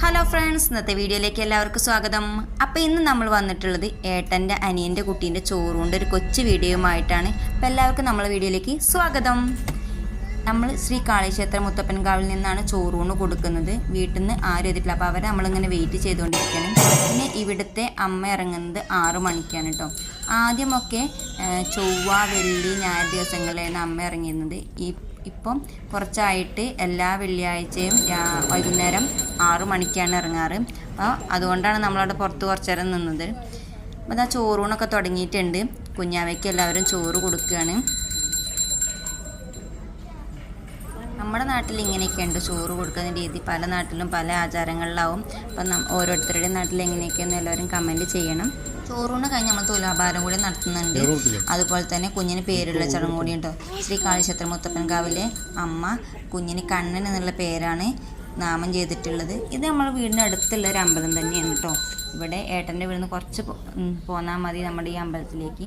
Hello friends, ഇന്നത്തെ വീഡിയോയിലേക്ക് എല്ലാവർക്കും സ്വാഗതം. അപ്പോൾ ഇന്ന് നമ്മൾ വന്നിട്ടുള്ളത് ഏട്ടൻ്റെ അനിയൻ്റെ കുട്ടീൻ്റെ ചോറുകൊണ്ട് ഒരു കൊച്ചു വീഡിയോയുമായിട്ടാണ്. അപ്പോൾ എല്ലാവർക്കും നമ്മളെ വീഡിയോയിലേക്ക് സ്വാഗതം. നമ്മൾ ശ്രീ കാളീക്ഷേത്ര മുത്തപ്പൻകാവിൽ നിന്നാണ് ചോറൂണ് കൊടുക്കുന്നത്. വീട്ടിൽ നിന്ന് ആരും എത്തിയിട്ടില്ല, അപ്പോൾ അവരെ നമ്മളിങ്ങനെ വെയിറ്റ് ചെയ്തുകൊണ്ടിരിക്കണം. പിന്നെ ഇവിടുത്തെ അമ്മ ഇറങ്ങുന്നത് 6 മണിക്കാണ് കേട്ടോ. ആദ്യമൊക്കെ ചൊവ്വ, വെള്ളി, ഞായർ ദിവസങ്ങളിലാണ് അമ്മ ഇറങ്ങിയിരുന്നത്. ഇപ്പം കുറച്ചായിട്ട് എല്ലാ വെള്ളിയാഴ്ചയും വൈകുന്നേരം 6 മണിക്കാണ് ഇറങ്ങാറ്. അപ്പോൾ അതുകൊണ്ടാണ് നമ്മളവിടെ പുറത്ത് കുറച്ച് നേരം നിന്നത്. അപ്പോൾ അതാ ചോറൂണൊക്കെ തുടങ്ങിയിട്ടുണ്ട്. കുഞ്ഞാവയ്ക്ക് എല്ലാവരും ചോറ് കൊടുക്കുകയാണ്. നമ്മുടെ നാട്ടിൽ ഇങ്ങനെയൊക്കെയുണ്ട് ചോറ് കൊടുക്കുന്ന രീതി. പല നാട്ടിലും പല ആചാരങ്ങളിലാവും. അപ്പം ഓരോരുത്തരുടെ നാട്ടിൽ എങ്ങനെയൊക്കെയെന്ന് എല്ലാവരും കമൻറ്റ് ചെയ്യണം. ചോറൂണ് കഴിഞ്ഞ് നമ്മൾ തുലാഭാരം കൂടി നടത്തുന്നുണ്ട്. അതുപോലെ തന്നെ കുഞ്ഞിന് പേരുള്ള ചടങ്ങ് കൂടി ഉണ്ടോ. ശ്രീ കാളീക്ഷേത്ര മുത്തപ്പൻകാവിലെ അമ്മ കുഞ്ഞിന് കണ്ണൻ എന്നുള്ള പേരാണ് നാമം ചെയ്തിട്ടുള്ളത്. ഇത് നമ്മൾ വീടിൻ്റെ അടുത്തുള്ള ഒരു അമ്പലം തന്നെയാണ് കേട്ടോ. ഇവിടെ ഏട്ടൻ്റെ വീടിൽ നിന്ന് കുറച്ച് പോന്നാൽ മതി നമ്മുടെ ഈ അമ്പലത്തിലേക്ക്.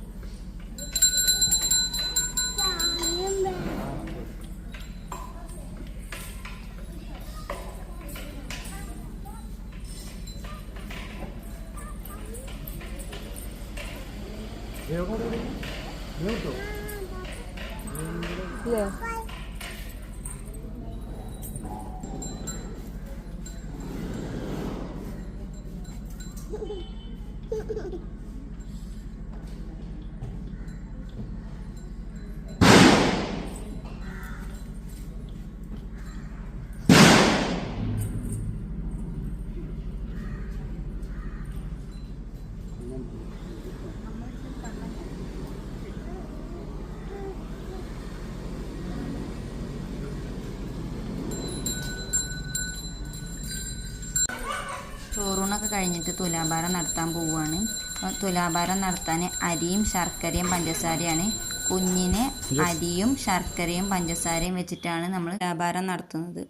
ചോറൂണൊക്കെ കഴിഞ്ഞിട്ട് തുലാഭാരം നടത്താൻ പോവുകയാണ്. അപ്പോൾ തുലാഭാരം നടത്താൻ അരിയും ശർക്കരയും പഞ്ചസാരയാണ്. കുഞ്ഞിനെ അരിയും ശർക്കരയും പഞ്ചസാരയും വെച്ചിട്ടാണ് നമ്മൾ തുലാഭാരം നടത്തുന്നത്.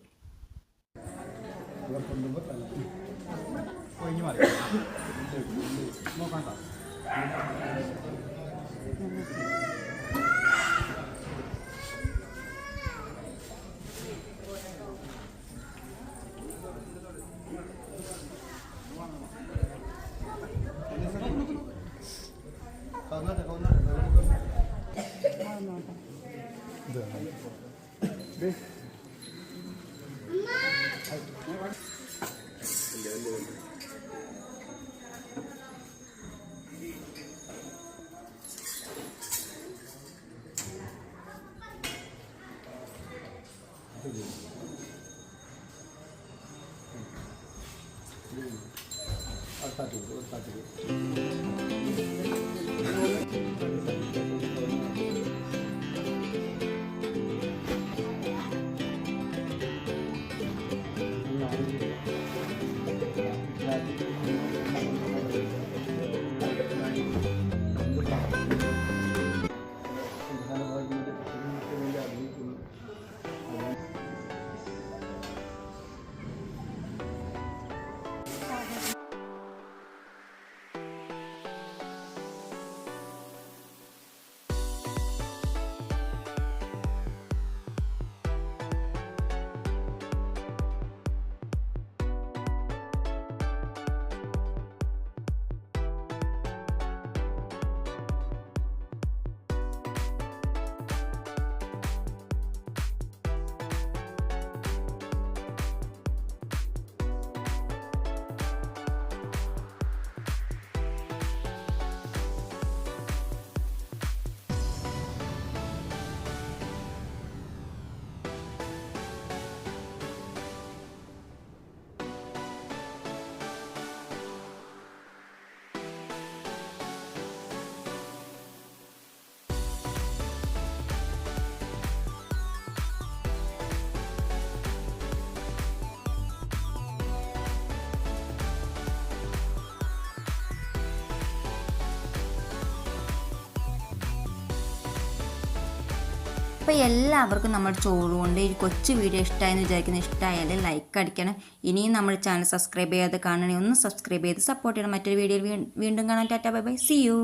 അപ്പോൾ എല്ലാവർക്കും നമ്മുടെ ചോറുകൊണ്ട് ഈ കൊച്ചു വീഡിയോ ഇഷ്ടമായെന്ന് വിചാരിക്കുന്നു. ഇഷ്ടമായാൽ ലൈക്ക് അടിക്കണം. ഇനിയും നമ്മുടെ ചാനൽ സബ്സ്ക്രൈബ് ചെയ്യാതെ കാണണമെങ്കിൽ ഒന്ന് സബ്സ്ക്രൈബ് ചെയ്ത് സപ്പോർട്ട് ചെയ്യണം. മറ്റൊരു വീഡിയോയിൽ വീണ്ടും കാണാൻ. Tata, bye bye, see U.